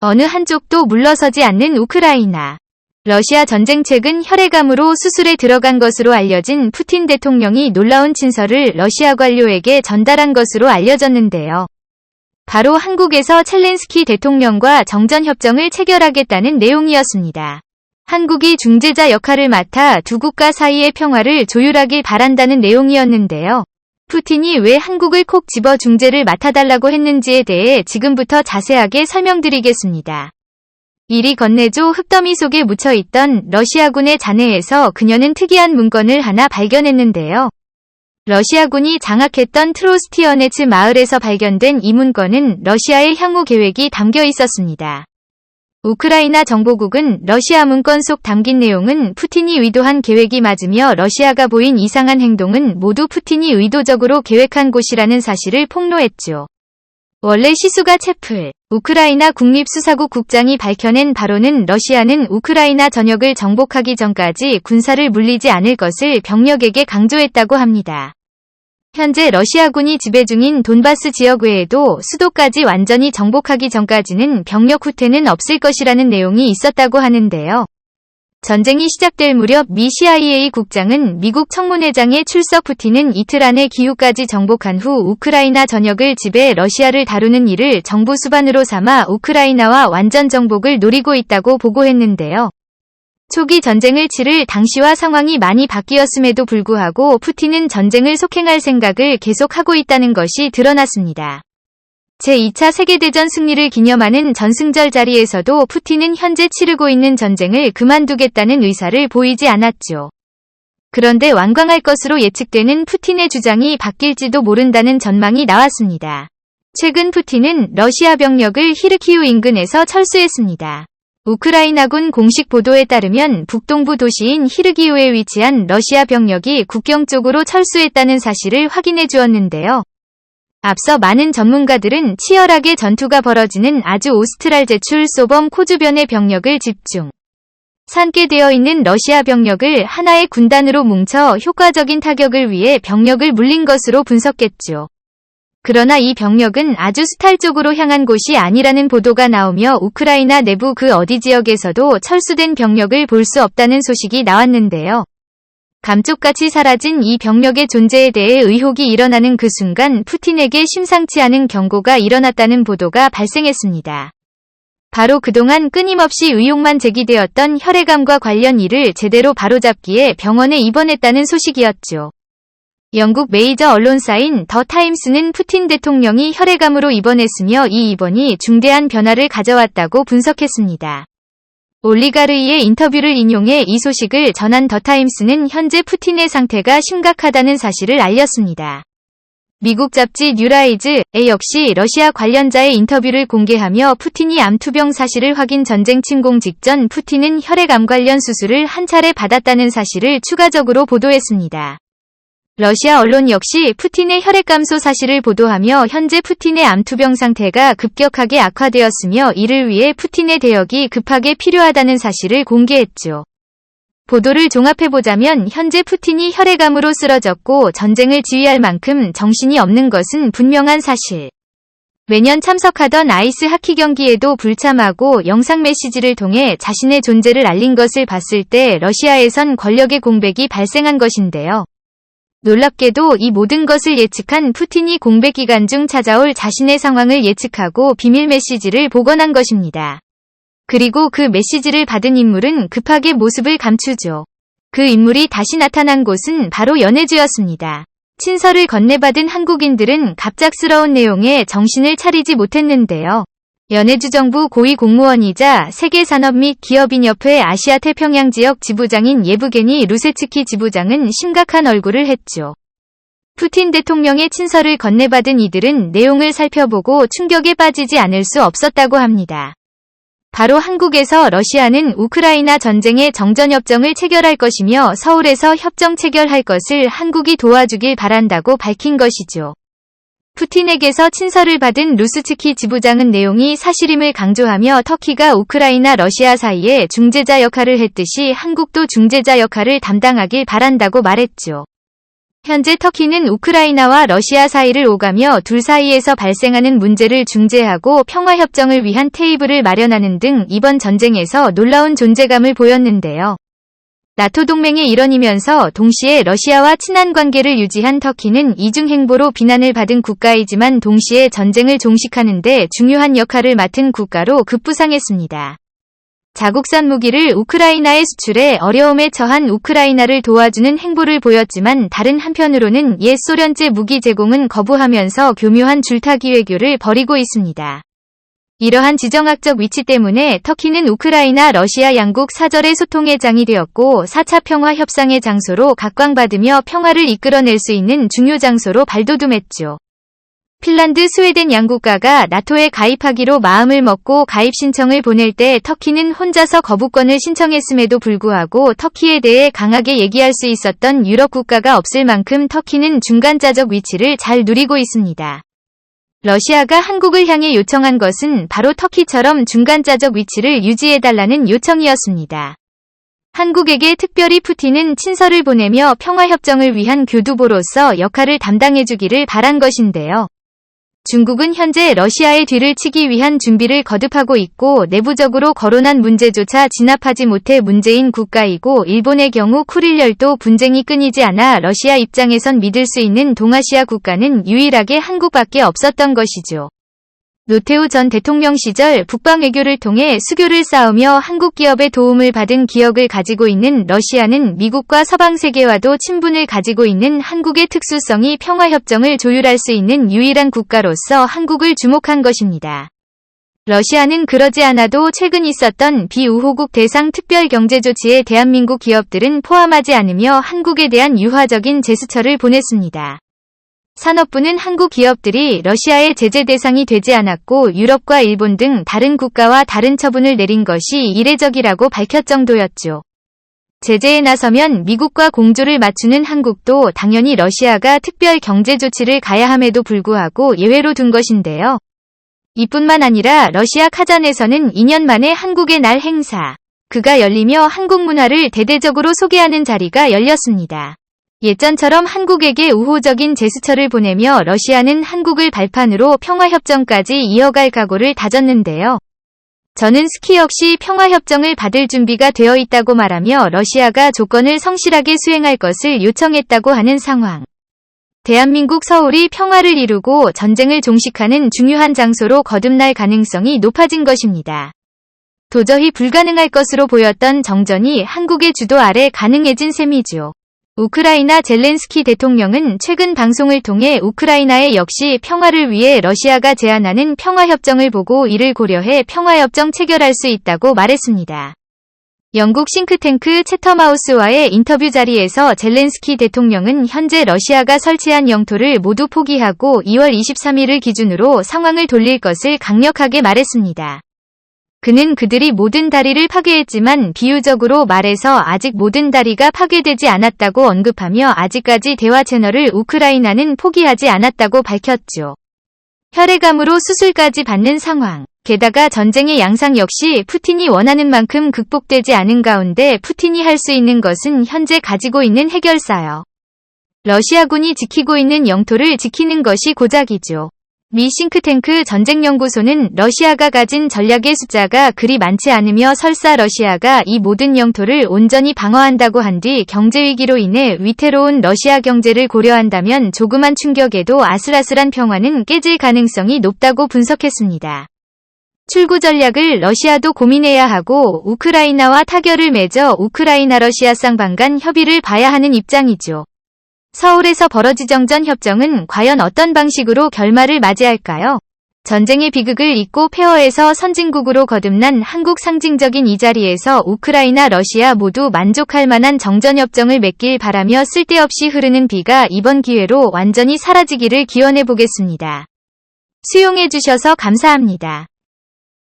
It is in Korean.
어느 한쪽도 물러서지 않는 우크라이나. 러시아 전쟁책은 혈액암으로 수술에 들어간 것으로 알려진 푸틴 대통령이 놀라운 친서를 러시아 관료에게 전달한 것으로 알려졌는데요. 바로 한국에서 젤렌스키 대통령과 정전협정을 체결하겠다는 내용이었습니다. 한국이 중재자 역할을 맡아 두 국가 사이의 평화를 조율하길 바란다는 내용이었는데요. 푸틴이 왜 한국을 콕 집어 중재를 맡아달라고 했는지에 대해 지금부터 자세하게 설명드리겠습니다. 이리 건네조 흙더미 속에 묻혀있던 러시아군의 잔해에서 그녀는 특이한 문건을 하나 발견했는데요. 러시아군이 장악했던 트로스티어네츠 마을에서 발견된 이 문건은 러시아의 향후 계획이 담겨 있었습니다. 우크라이나 정보국은 러시아 문건 속 담긴 내용은 푸틴이 의도한 계획이 맞으며 러시아가 보인 이상한 행동은 모두 푸틴이 의도적으로 계획한 것이라는 사실을 폭로했죠. 원래 시수가 채플, 우크라이나 국립수사국 국장이 밝혀낸 바로는 러시아는 우크라이나 전역을 정복하기 전까지 군사를 물리지 않을 것을 병력에게 강조했다고 합니다. 현재 러시아군이 지배 중인 돈바스 지역 외에도 수도까지 완전히 정복하기 전까지는 병력 후퇴는 없을 것이라는 내용이 있었다고 하는데요. 전쟁이 시작될 무렵 미 CIA 국장은 미국 청문회장에 출석 푸틴은 이틀 안에 기후까지 정복한 후 우크라이나 전역을 지배 러시아를 다루는 일을 정부 수반으로 삼아 우크라이나와 완전 정복을 노리고 있다고 보고했는데요. 초기 전쟁을 치를 당시와 상황이 많이 바뀌었음에도 불구하고 푸틴은 전쟁을 속행할 생각을 계속하고 있다는 것이 드러났습니다. 제2차 세계대전 승리를 기념하는 전승절 자리에서도 푸틴은 현재 치르고 있는 전쟁을 그만두겠다는 의사를 보이지 않았죠. 그런데 완강할 것으로 예측되는 푸틴의 주장이 바뀔지도 모른다는 전망이 나왔습니다. 최근 푸틴은 러시아 병력을 히르키우 인근에서 철수했습니다. 우크라이나군 공식 보도에 따르면 북동부 도시인 히르기우에 위치한 러시아 병력이 국경 쪽으로 철수했다는 사실을 확인해 주었는데요. 앞서 많은 전문가들은 치열하게 전투가 벌어지는 아주 오스트랄 제출 소범 코주변의 병력을 집중 산계되어 있는 러시아 병력을 하나의 군단으로 뭉쳐 효과적인 타격을 위해 병력을 물린 것으로 분석했죠. 그러나 이 병력은 아주 스탈 쪽으로 향한 곳이 아니라는 보도가 나오며 우크라이나 내부 그 어디 지역에서도 철수된 병력을 볼 수 없다는 소식이 나왔는데요. 감쪽같이 사라진 이 병력의 존재에 대해 의혹이 일어나는 그 순간 푸틴에게 심상치 않은 경고가 일어났다는 보도가 발생했습니다. 바로 그동안 끊임없이 의혹만 제기되었던 혈액암과 관련 일을 제대로 바로잡기에 병원에 입원했다는 소식이었죠. 영국 메이저 언론사인 더 타임스는 푸틴 대통령이 혈액암으로 입원했으며 이 입원이 중대한 변화를 가져왔다고 분석했습니다. 올리가르이의 인터뷰를 인용해 이 소식을 전한 더 타임스는 현재 푸틴의 상태가 심각하다는 사실을 알렸습니다. 미국 잡지 뉴라이즈에 역시 러시아 관련자의 인터뷰를 공개하며 푸틴이 암투병 사실을 확인 전쟁 침공 직전 푸틴은 혈액암 관련 수술을 한 차례 받았다는 사실을 추가적으로 보도했습니다. 러시아 언론 역시 푸틴의 혈액감소 사실을 보도하며 현재 푸틴의 암투병 상태가 급격하게 악화되었으며 이를 위해 푸틴의 대역이 급하게 필요하다는 사실을 공개했죠. 보도를 종합해보자면 현재 푸틴이 혈액암으로 쓰러졌고 전쟁을 지휘할 만큼 정신이 없는 것은 분명한 사실. 매년 참석하던 아이스 하키 경기에도 불참하고 영상 메시지를 통해 자신의 존재를 알린 것을 봤을 때 러시아에선 권력의 공백이 발생한 것인데요. 놀랍게도 이 모든 것을 예측한 푸틴이 공백 기간 중 찾아올 자신의 상황을 예측하고 비밀 메시지를 복원한 것입니다. 그리고 그 메시지를 받은 인물은 급하게 모습을 감추죠. 그 인물이 다시 나타난 곳은 바로 연해주였습니다. 친서를 건네받은 한국인들은 갑작스러운 내용에 정신을 차리지 못했는데요. 연해주 정부 고위 공무원이자 세계산업 및 기업인협회 아시아 태평양 지역 지부장인 예브게니 루세츠키 지부장은 심각한 얼굴을 했죠. 푸틴 대통령의 친서를 건네받은 이들은 내용을 살펴보고 충격에 빠지지 않을 수 없었다고 합니다. 바로 한국에서 러시아는 우크라이나 전쟁의 정전협정을 체결할 것이며 서울에서 협정 체결할 것을 한국이 도와주길 바란다고 밝힌 것이죠. 푸틴에게서 친서를 받은 루스츠키 지부장은 내용이 사실임을 강조하며 터키가 우크라이나 러시아 사이에 중재자 역할을 했듯이 한국도 중재자 역할을 담당하길 바란다고 말했죠. 현재 터키는 우크라이나와 러시아 사이를 오가며 둘 사이에서 발생하는 문제를 중재하고 평화협정을 위한 테이블을 마련하는 등 이번 전쟁에서 놀라운 존재감을 보였는데요. 나토 동맹의 일원이면서 동시에 러시아와 친한 관계를 유지한 터키는 이중 행보로 비난을 받은 국가이지만 동시에 전쟁을 종식하는 데 중요한 역할을 맡은 국가로 급부상했습니다. 자국산 무기를 우크라이나에 수출해 어려움에 처한 우크라이나를 도와주는 행보를 보였지만 다른 한편으로는 옛 소련제 무기 제공은 거부하면서 교묘한 줄타기 외교를 벌이고 있습니다. 이러한 지정학적 위치 때문에 터키는 우크라이나 러시아 양국 사절의 소통의 장이 되었고 4차 평화 협상의 장소로 각광받으며 평화를 이끌어낼 수 있는 중요 장소로 발돋움했죠. 핀란드, 스웨덴 양국가가 나토에 가입하기로 마음을 먹고 가입 신청을 보낼 때 터키는 혼자서 거부권을 신청했음에도 불구하고 터키에 대해 강하게 얘기할 수 있었던 유럽 국가가 없을 만큼 터키는 중간자적 위치를 잘 누리고 있습니다. 러시아가 한국을 향해 요청한 것은 바로 터키처럼 중간자적 위치를 유지해달라는 요청이었습니다. 한국에게 특별히 푸틴은 친서를 보내며 평화협정을 위한 교두보로서 역할을 담당해주기를 바란 것인데요. 중국은 현재 러시아의 뒤를 치기 위한 준비를 거듭하고 있고 내부적으로 거론한 문제조차 진압하지 못해 문제인 국가이고 일본의 경우 쿠릴열도 분쟁이 끊이지 않아 러시아 입장에선 믿을 수 있는 동아시아 국가는 유일하게 한국밖에 없었던 것이죠. 노태우 전 대통령 시절 북방 외교를 통해 수교를 쌓으며 한국 기업의 도움을 받은 기억을 가지고 있는 러시아는 미국과 서방 세계와도 친분을 가지고 있는 한국의 특수성이 평화협정을 조율할 수 있는 유일한 국가로서 한국을 주목한 것입니다. 러시아는 그러지 않아도 최근 있었던 비우호국 대상 특별경제조치에 대한민국 기업들은 포함하지 않으며 한국에 대한 유화적인 제스처를 보냈습니다. 산업부는 한국 기업들이 러시아의 제재 대상이 되지 않았고 유럽과 일본 등 다른 국가와 다른 처분을 내린 것이 이례적이라고 밝혔 정도였죠. 제재에 나서면 미국과 공조를 맞추는 한국도 당연히 러시아가 특별 경제 조치를 가야 함에도 불구하고 예외로 둔 것인데요. 이뿐만 아니라 러시아 카잔에서는 2년 만에 한국의 날 행사가 열리며 한국 문화를 대대적으로 소개하는 자리가 열렸습니다. 예전처럼 한국에게 우호적인 제스처를 보내며 러시아는 한국을 발판으로 평화협정까지 이어갈 각오를 다졌는데요. 저는 스키 역시 평화협정을 받을 준비가 되어 있다고 말하며 러시아가 조건을 성실하게 수행할 것을 요청했다고 하는 상황. 대한민국 서울이 평화를 이루고 전쟁을 종식하는 중요한 장소로 거듭날 가능성이 높아진 것입니다. 도저히 불가능할 것으로 보였던 정전이 한국의 주도 아래 가능해진 셈이죠. 우크라이나 젤렌스키 대통령은 최근 방송을 통해 우크라이나에 역시 평화를 위해 러시아가 제안하는 평화협정을 보고 이를 고려해 평화협정 체결할 수 있다고 말했습니다. 영국 싱크탱크 채텀하우스와의 인터뷰 자리에서 젤렌스키 대통령은 현재 러시아가 설치한 영토를 모두 포기하고 2월 23일을 기준으로 상황을 돌릴 것을 강력하게 말했습니다. 그는 그들이 모든 다리를 파괴했지만 비유적으로 말해서 아직 모든 다리가 파괴되지 않았다고 언급하며 아직까지 대화 채널을 우크라이나는 포기하지 않았다고 밝혔죠. 혈액암으로 수술까지 받는 상황. 게다가 전쟁의 양상 역시 푸틴이 원하는 만큼 극복되지 않은 가운데 푸틴이 할 수 있는 것은 현재 가지고 있는 해결사요. 러시아군이 지키고 있는 영토를 지키는 것이 고작이죠. 미 싱크탱크 전쟁연구소는 러시아가 가진 전략의 숫자가 그리 많지 않으며 설사 러시아가 이 모든 영토를 온전히 방어한다고 한 뒤 경제위기로 인해 위태로운 러시아 경제를 고려한다면 조그만 충격에도 아슬아슬한 평화는 깨질 가능성이 높다고 분석했습니다. 출구 전략을 러시아도 고민해야 하고 우크라이나와 타결을 맺어 우크라이나-러시아 쌍방 간 협의를 봐야 하는 입장이죠. 서울에서 벌어진 정전협정은 과연 어떤 방식으로 결말을 맞이할까요? 전쟁의 비극을 잊고 폐허에서 선진국으로 거듭난 한국 상징적인 이 자리에서 우크라이나, 러시아 모두 만족할 만한 정전협정을 맺길 바라며 쓸데없이 흐르는 비가 이번 기회로 완전히 사라지기를 기원해 보겠습니다. 수용해 주셔서 감사합니다.